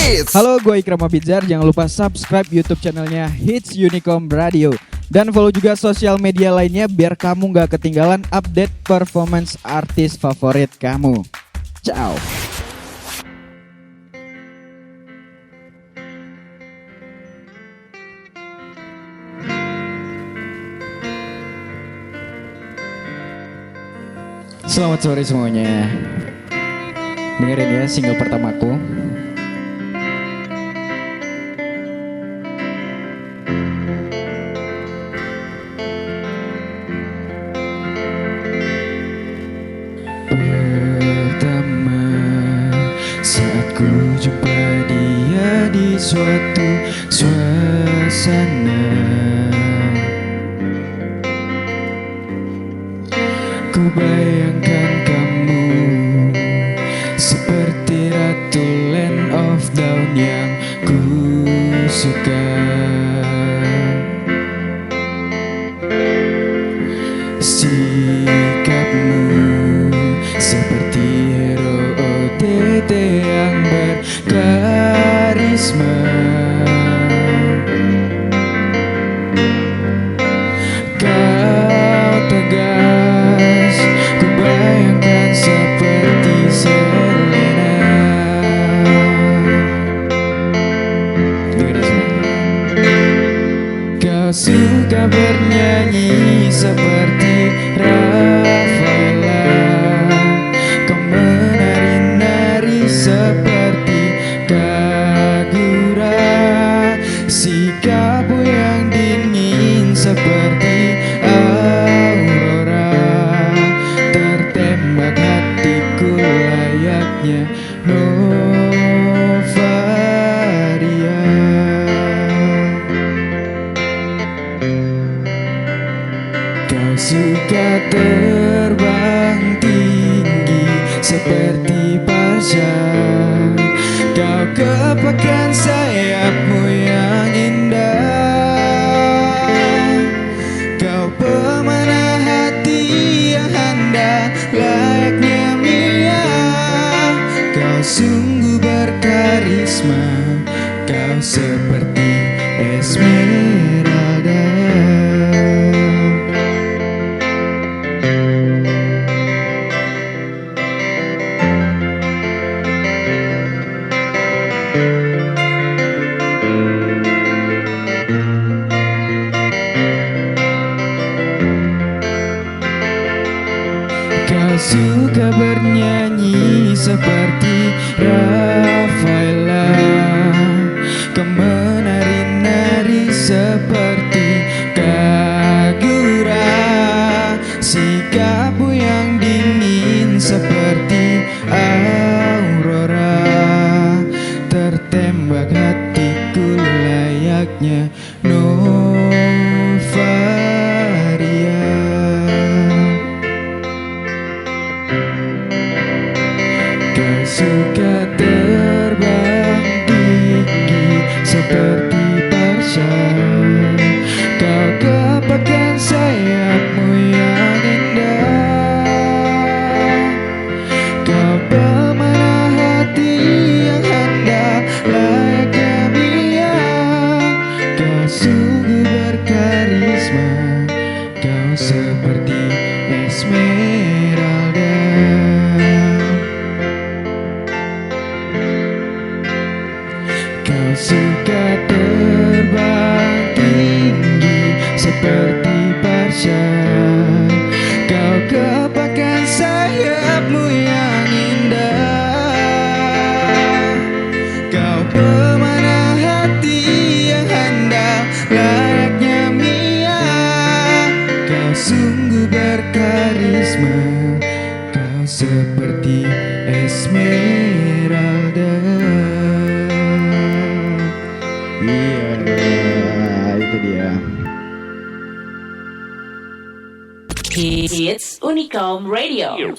Hits. Halo, gue Ikram Abizar. Jangan lupa subscribe YouTube channelnya Hits Unicom Radio. Dan follow juga sosial media lainnya biar kamu gak ketinggalan update performance artis favorit kamu. Ciao. Selamat sore semuanya. Dengerin ya single pertamaku. Pertama saat ku jumpa dia di suatu suasana, ku bayangkan kamu seperti ratu Land of Dawn yang ku suka. Sikapmu seperti hero OTT yang berkarisma. Kau tegas, ku bayangkan seperti Selena. Kau suka bernyanyi seperti Rafaela. Kau menari-nari seperti Kagura. Sikapmu yang dingin seperti Aurora. Tertembak hatiku layaknya Novaria. Kau suka terbang tinggi seperti Pasha. Kau kepakan sayapmu yang indah. Kau pemanah hati yang handal layaknya Mia. Kau sungguh berkarisma. Kau seperti Esmeralda. Kau suka bernyanyi seperti Rafaela. Kau menari-nari seperti Kagura. Sikapmu yang dingin seperti Aurora. Tertembak hatiku layaknya Novaria. Kau suka terbang tinggi seperti Pasha. Kau kepakan sayapmu yang indah. Kau pemanah hati yang handal layaknya Mia. Kau sungguh berkarisma. Kau seperti Esmeralda. Kau suka terbang tinggi seperti Pasha. Kau kepakan sayapmu yang indah. Kau pemanah hati yang handal layaknya Mia. Kau sungguh berkarisma. Kau seperti Esmeralda. Iya, itu dia. Hits Unicom Radio.